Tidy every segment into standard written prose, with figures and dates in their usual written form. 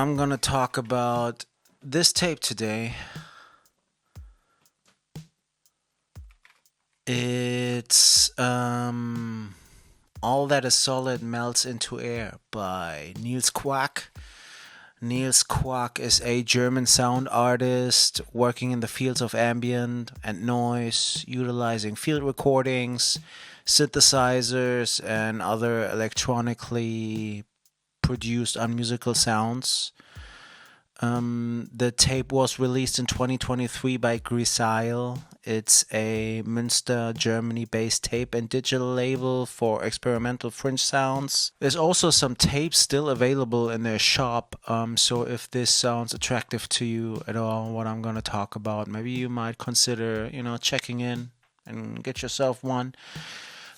I'm gonna talk about this tape today. It's All That Is Solid Melts Into Air by Nils Quak. Nils Quak is a German sound artist working in the fields of ambient and noise, utilizing field recordings, synthesizers, and other electronically produced unmusical sounds. The tape was released in 2023 by Grisile. It's a Münster, Germany-based tape and digital label for experimental fringe sounds. There's also some tapes still available in their shop. So if this sounds attractive to you at all, what I'm gonna talk about, maybe you might consider, checking in and get yourself one.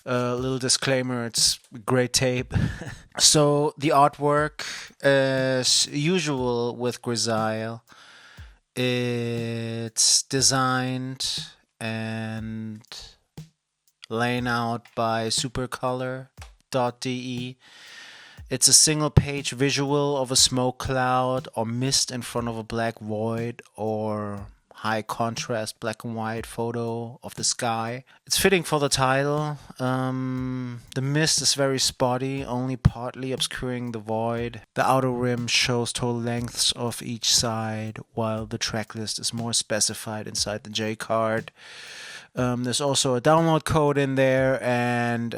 Little disclaimer, it's a great tape. So the artwork, as usual with Grisile, it's designed and laid out by supercolor.de. It's a single page visual of a smoke cloud or mist in front of a black void, or high contrast black and white photo of the sky. It's fitting for the title. The mist is very spotty, only partly obscuring the void. The outer rim shows total lengths of each side, while the tracklist is more specified inside the J card. There's also a download code in there, and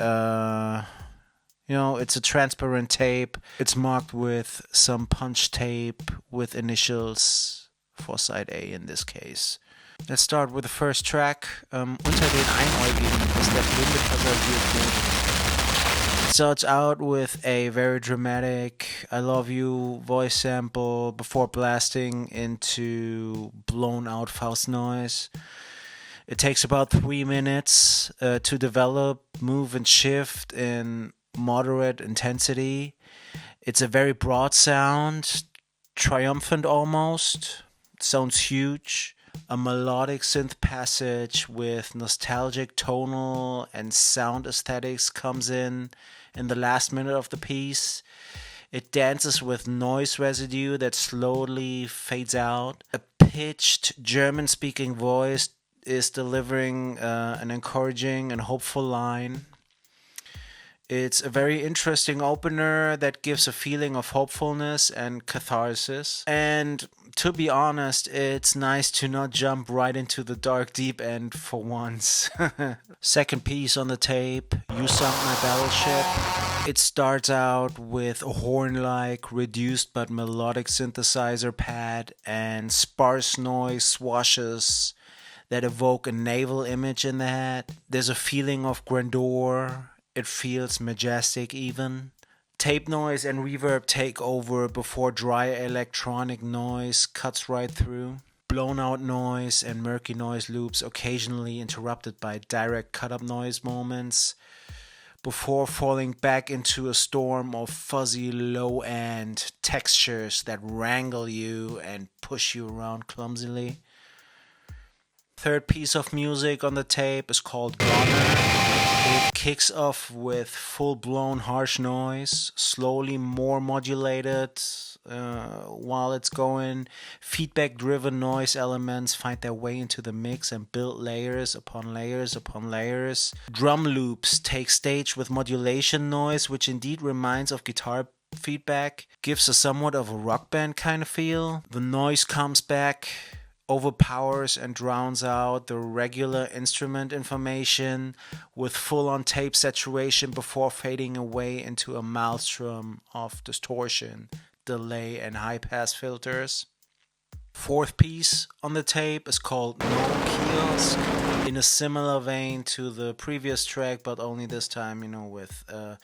it's a transparent tape. It's marked with some punch tape with initials for side A in this case. Let's start with the first track. Unter den Einäugigen ist der blinde Passagier tot. It starts out with a very dramatic I love you voice sample before blasting into blown out Faust noise. It takes about 3 minutes to develop, move and shift in moderate intensity. It's a very broad sound, triumphant almost. Sounds huge. A melodic synth passage with nostalgic tonal and sound aesthetics comes in the last minute of the piece. It dances with noise residue that slowly fades out. A pitched German-speaking voice is delivering an encouraging and hopeful line. It's a very interesting opener that gives a feeling of hopefulness and catharsis. And to be honest, it's nice to not jump right into the dark deep end for once. Second piece on the tape, You Sunk My Battleship. It starts out with a horn-like, reduced but melodic synthesizer pad and sparse noise swashes that evoke a naval image in the head. There's a feeling of grandeur. It feels majestic even. Tape noise and reverb take over before dry electronic noise cuts right through. Blown out noise and murky noise loops occasionally interrupted by direct cut-up noise moments before falling back into a storm of fuzzy low-end textures that wrangle you and push you around clumsily. Third piece of music on the tape is called Goner. It kicks off with full-blown harsh noise, slowly more modulated while it's going. Feedback-driven noise elements find their way into the mix and build layers upon layers upon layers. Drum loops take stage with modulation noise, which indeed reminds of guitar feedback, gives a somewhat of a rock band kind of feel. The noise comes back, overpowers and drowns out the regular instrument information with full-on tape saturation before fading away into a maelstrom of distortion, delay, and high-pass filters. Fourth piece on the tape is called No Kiosk, in a similar vein to the previous track, but only this time, with a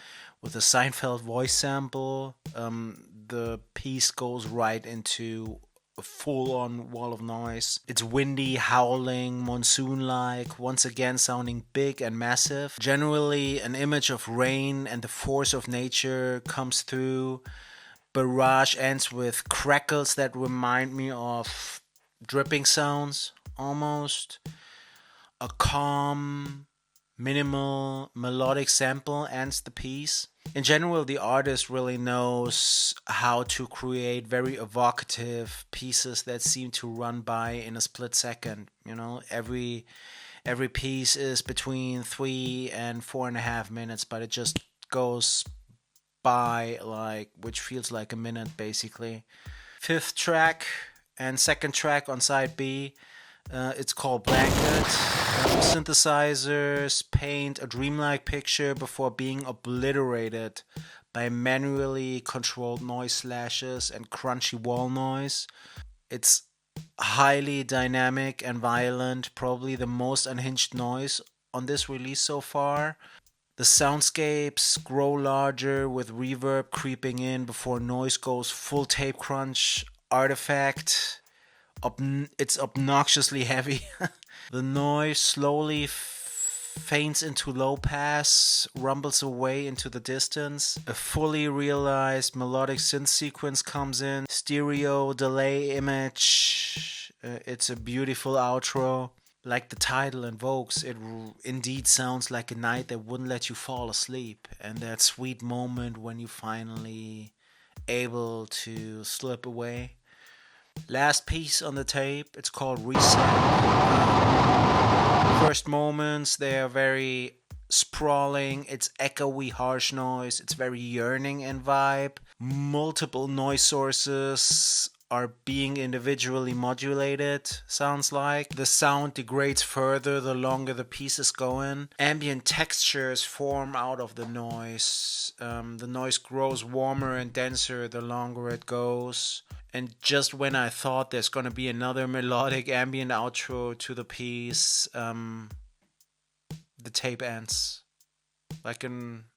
Seinfeld voice sample. The piece goes right into a full-on wall of noise. It's windy, howling, monsoon-like, once again sounding big and massive. Generally, an image of rain and the force of nature comes through. Barrage ends with crackles that remind me of dripping sounds, almost. A calm, minimal melodic sample ends the piece. In general, the artist really knows how to create very evocative pieces that seem to run by in a split second. You know, every piece is between 3 and 4.5 minutes, but it just goes by like, which feels like a minute basically. Fifth track and second track on side B, it's called Blanket. Synthesizers paint a dreamlike picture before being obliterated by manually controlled noise slashes and crunchy wall noise. It's highly dynamic and violent, probably the most unhinged noise on this release so far. The soundscapes grow larger with reverb creeping in before noise goes full tape crunch artifact. It's obnoxiously heavy. The noise slowly faints into low pass, rumbles away into the distance. A fully realized melodic synth sequence comes in. Stereo delay image. It's a beautiful outro. Like the title invokes, it indeed sounds like a night that wouldn't let you fall asleep. And that sweet moment when you finally able to slip away. Last piece on the tape, it's called Reset. First moments, they are very sprawling, it's echoey harsh noise, it's very yearning in vibe. Multiple noise sources are being individually modulated, sounds like. The sound degrades further the longer the piece is going. Ambient textures form out of the noise. The noise grows warmer and denser the longer it goes. And just when I thought there's going to be another melodic ambient outro to the piece, the tape ends. Like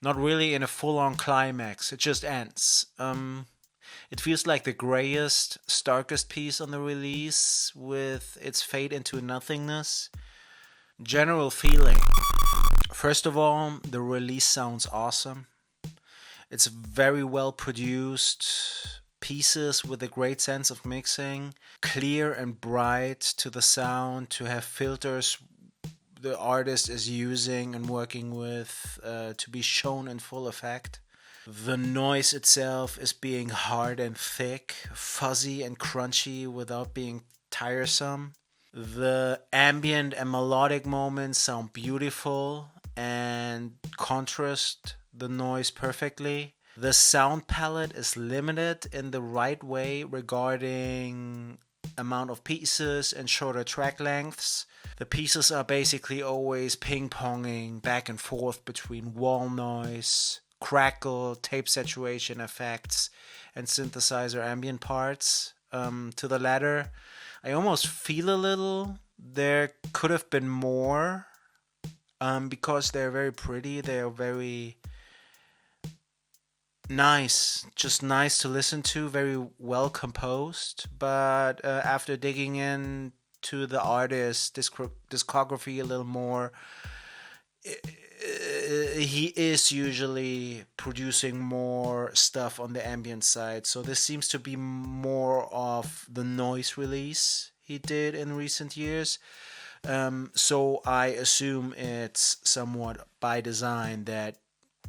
not really in a full-on climax. It just ends. It feels like the grayest, starkest piece on the release with its fade into nothingness. General feeling. First of all, the release sounds awesome. It's very well produced pieces with a great sense of mixing, clear and bright to the sound, to have filters the artist is using and working with to be shown in full effect. The noise itself is being hard and thick, fuzzy and crunchy without being tiresome. The ambient and melodic moments sound beautiful and contrast the noise perfectly. The sound palette is limited in the right way regarding amount of pieces and shorter track lengths. The pieces are basically always ping-ponging back and forth between wall noise, crackle, tape saturation effects, and synthesizer ambient parts. To the latter, I almost feel a little there could have been more, because they're very pretty, they're very nice, just nice to listen to, very well composed. But after digging into the artist's discography a little more, he is usually producing more stuff on the ambient side. So this seems to be more of the noise release he did in recent years. So I assume it's somewhat by design that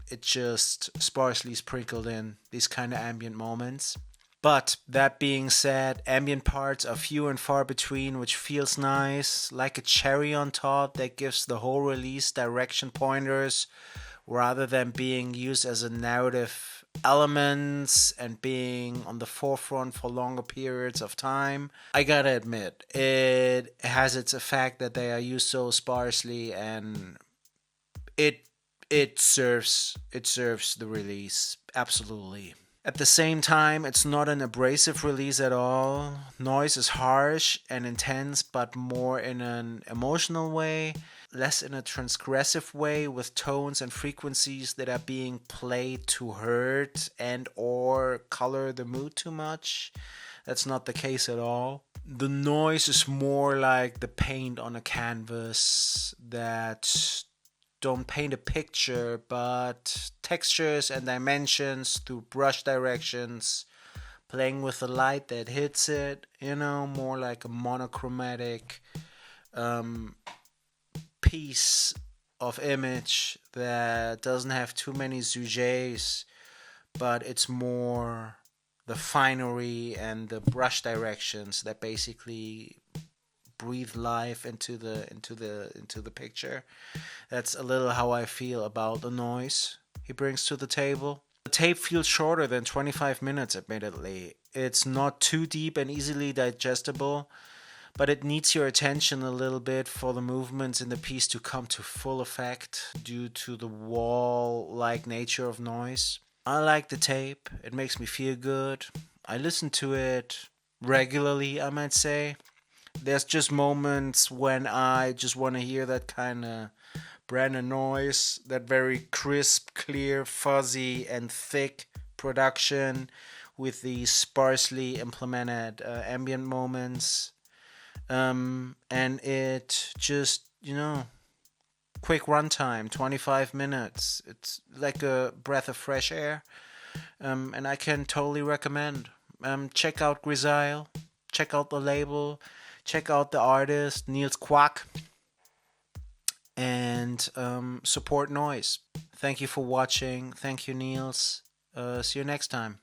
it just sparsely sprinkled in these kind of ambient moments. But that being said, ambient parts are few and far between, which feels nice, like a cherry on top that gives the whole release direction pointers rather than being used as a narrative elements and being on the forefront for longer periods of time. I gotta admit, it has its effect that they are used so sparsely, and it serves the release absolutely. At the same time, it's not an abrasive release at all. Noise is harsh and intense, but more in an emotional way, less in a transgressive way, with tones and frequencies that are being played to hurt and or color the mood too much. That's not the case at all. The noise is more like the paint on a canvas that don't paint a picture, but textures and dimensions through brush directions, playing with the light that hits it, more like a monochromatic piece of image that doesn't have too many sujets, but it's more the finery and the brush directions that basically breathe life into the picture. That's a little how I feel about the noise he brings to the table. The tape feels shorter than 25 minutes, admittedly. It's not too deep and easily digestible, but it needs your attention a little bit for the movements in the piece to come to full effect due to the wall like nature of noise. I like the tape, it makes me feel good. I listen to it regularly, I might say. There's just moments when I just want to hear that kind of Brandon noise, that very crisp, clear, fuzzy, and thick production with these sparsely implemented ambient moments. And it just, quick runtime, 25 minutes. It's like a breath of fresh air. And I can totally recommend. Check out Grisile, check out the label, check out the artist, Nils Quak, and support noise. Thank you for watching. Thank you, Niels. See you next time.